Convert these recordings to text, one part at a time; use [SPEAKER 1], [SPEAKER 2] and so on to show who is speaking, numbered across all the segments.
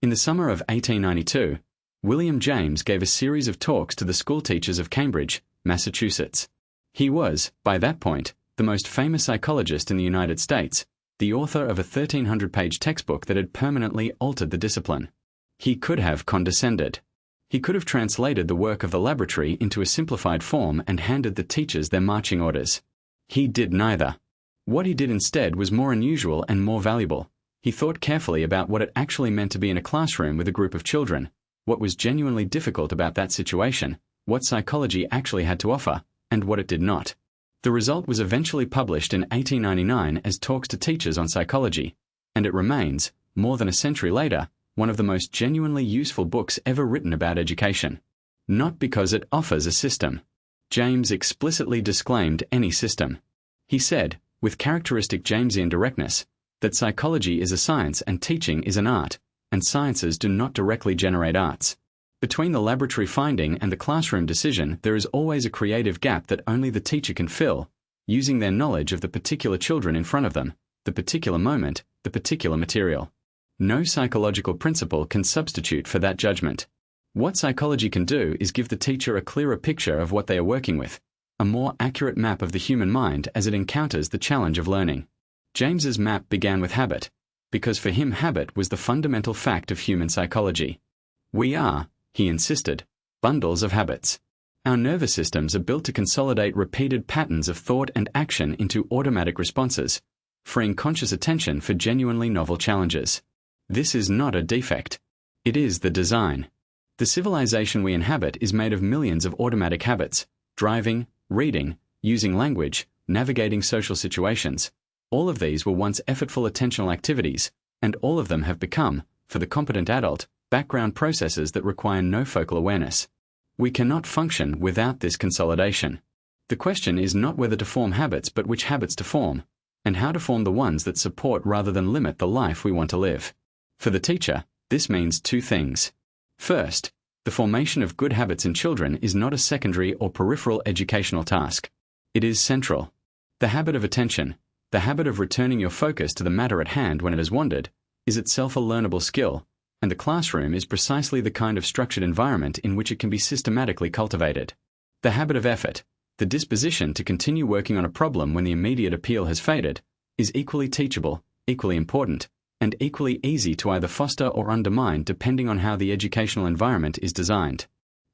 [SPEAKER 1] In the summer of 1892, William James gave a series of talks to the schoolteachers of Cambridge, Massachusetts. He was, by that point, the most famous psychologist in the United States, the author of a 1,300-page textbook that had permanently altered the discipline. He could have condescended. He could have translated the work of the laboratory into a simplified form and handed the teachers their marching orders. He did neither. What he did instead was more unusual and more valuable. He thought carefully about what it actually meant to be in a classroom with a group of children, what was genuinely difficult about that situation, what psychology actually had to offer, and what it did not. The result was eventually published in 1899 as Talks to Teachers on Psychology, and it remains, more than a century later, one of the most genuinely useful books ever written about education. Not because it offers a system. James explicitly disclaimed any system. He said, with characteristic Jamesian directness, that psychology is a science and teaching is an art, and sciences do not directly generate arts. Between the laboratory finding and the classroom decision, there is always a creative gap that only the teacher can fill, using their knowledge of the particular children in front of them, the particular moment, the particular material. No psychological principle can substitute for that judgment. What psychology can do is give the teacher a clearer picture of what they are working with, a more accurate map of the human mind as it encounters the challenge of learning. James's map began with habit, because for him habit was the fundamental fact of human psychology. We are, he insisted, bundles of habits. Our nervous systems are built to consolidate repeated patterns of thought and action into automatic responses, freeing conscious attention for genuinely novel challenges. This is not a defect. It is the design. The civilization we inhabit is made of millions of automatic habits: driving, reading, using language, navigating social situations. All of these were once effortful attentional activities, and all of them have become, for the competent adult, background processes that require no focal awareness. We cannot function without this consolidation. The question is not whether to form habits but which habits to form, and how to form the ones that support rather than limit the life we want to live. For the teacher, this means two things. First, the formation of good habits in children is not a secondary or peripheral educational task. It is central. The habit of attention, the habit of returning your focus to the matter at hand when it has wandered, is itself a learnable skill, and the classroom is precisely the kind of structured environment in which it can be systematically cultivated. The habit of effort, the disposition to continue working on a problem when the immediate appeal has faded, is equally teachable, equally important, and equally easy to either foster or undermine depending on how the educational environment is designed.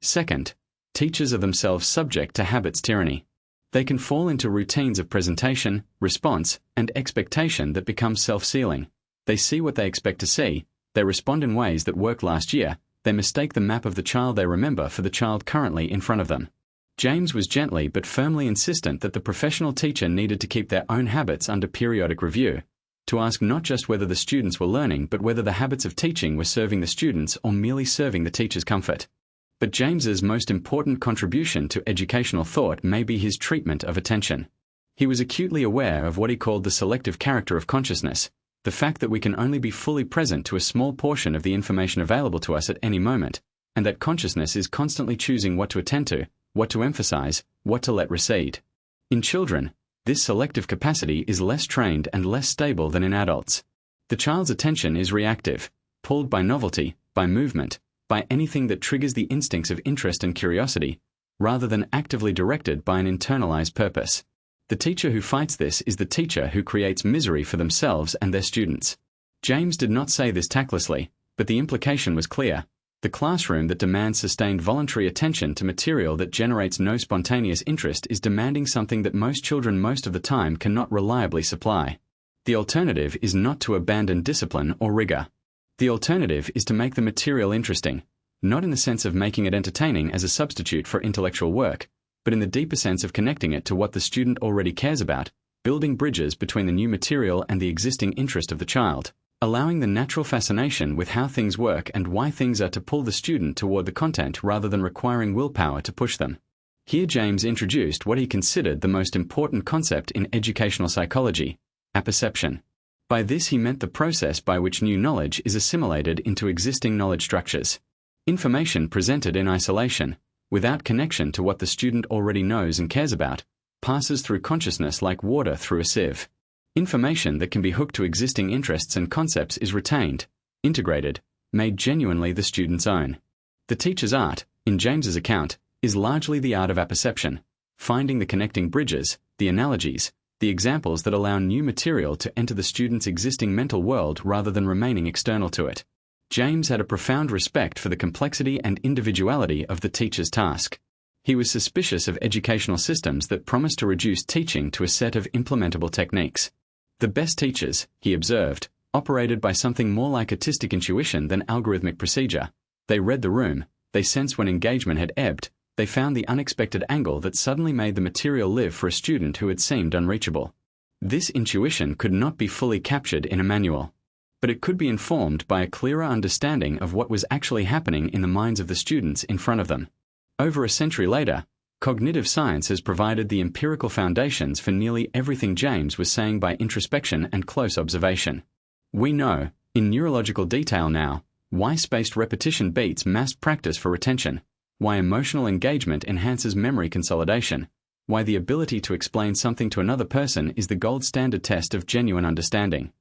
[SPEAKER 1] Second, teachers are themselves subject to habits tyranny. They can fall into routines of presentation, response, and expectation that become self-sealing. They see what they expect to see, they respond in ways that worked last year, they mistake the map of the child they remember for the child currently in front of them. James was gently but firmly insistent that the professional teacher needed to keep their own habits under periodic review, to ask not just whether the students were learning but whether the habits of teaching were serving the students or merely serving the teacher's comfort. But James's most important contribution to educational thought may be his treatment of attention. He was acutely aware of what he called the selective character of consciousness, the fact that we can only be fully present to a small portion of the information available to us at any moment, and that consciousness is constantly choosing what to attend to, what to emphasize, what to let recede. In children, this selective capacity is less trained and less stable than in adults. The child's attention is reactive, pulled by novelty, by movement, by anything that triggers the instincts of interest and curiosity, rather than actively directed by an internalized purpose. The teacher who fights this is the teacher who creates misery for themselves and their students. James did not say this tactlessly, but the implication was clear. The classroom that demands sustained voluntary attention to material that generates no spontaneous interest is demanding something that most children most of the time cannot reliably supply. The alternative is not to abandon discipline or rigor. The alternative is to make the material interesting, not in the sense of making it entertaining as a substitute for intellectual work, but in the deeper sense of connecting it to what the student already cares about, building bridges between the new material and the existing interest of the child, allowing the natural fascination with how things work and why things are to pull the student toward the content rather than requiring willpower to push them. Here James introduced what he considered the most important concept in educational psychology: apperception. By this he meant the process by which new knowledge is assimilated into existing knowledge structures. Information presented in isolation, without connection to what the student already knows and cares about, passes through consciousness like water through a sieve. Information that can be hooked to existing interests and concepts is retained, integrated, made genuinely the student's own. The teacher's art, in James's account, is largely the art of apperception, finding the connecting bridges, the analogies, the examples that allow new material to enter the student's existing mental world rather than remaining external to it. James had a profound respect for the complexity and individuality of the teacher's task. He was suspicious of educational systems that promised to reduce teaching to a set of implementable techniques. The best teachers, he observed, operated by something more like artistic intuition than algorithmic procedure. They read the room, they sensed when engagement had ebbed, they found the unexpected angle that suddenly made the material live for a student who had seemed unreachable. This intuition could not be fully captured in a manual, but it could be informed by a clearer understanding of what was actually happening in the minds of the students in front of them. Over a century later, cognitive science has provided the empirical foundations for nearly everything James was saying by introspection and close observation. We know, in neurological detail now, why spaced repetition beats mass practice for retention, why emotional engagement enhances memory consolidation, why the ability to explain something to another person is the gold standard test of genuine understanding.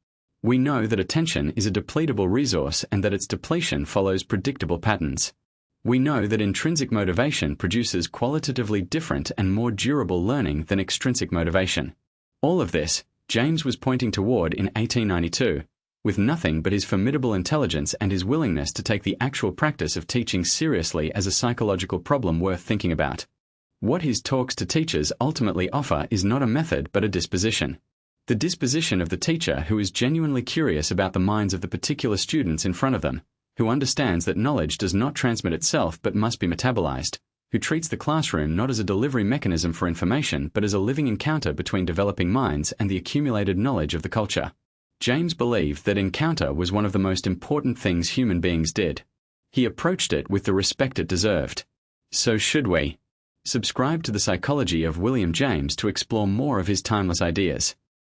[SPEAKER 1] We know that attention is a depletable resource and that its depletion follows predictable patterns. We know that intrinsic motivation produces qualitatively different and more durable learning than extrinsic motivation. All of this, James was pointing toward in 1892, with nothing but his formidable intelligence and his willingness to take the actual practice of teaching seriously as a psychological problem worth thinking about. What his talks to teachers ultimately offer is not a method but a disposition. The disposition of the teacher who is genuinely curious about the minds of the particular students in front of them, who understands that knowledge does not transmit itself but must be metabolized, who treats the classroom not as a delivery mechanism for information but as a living encounter between developing minds and the accumulated knowledge of the culture. James believed that encounter was one of the most important things human beings did. He approached it with the respect it deserved. So should we. Subscribe to The Psychology of William James to explore more of his timeless ideas.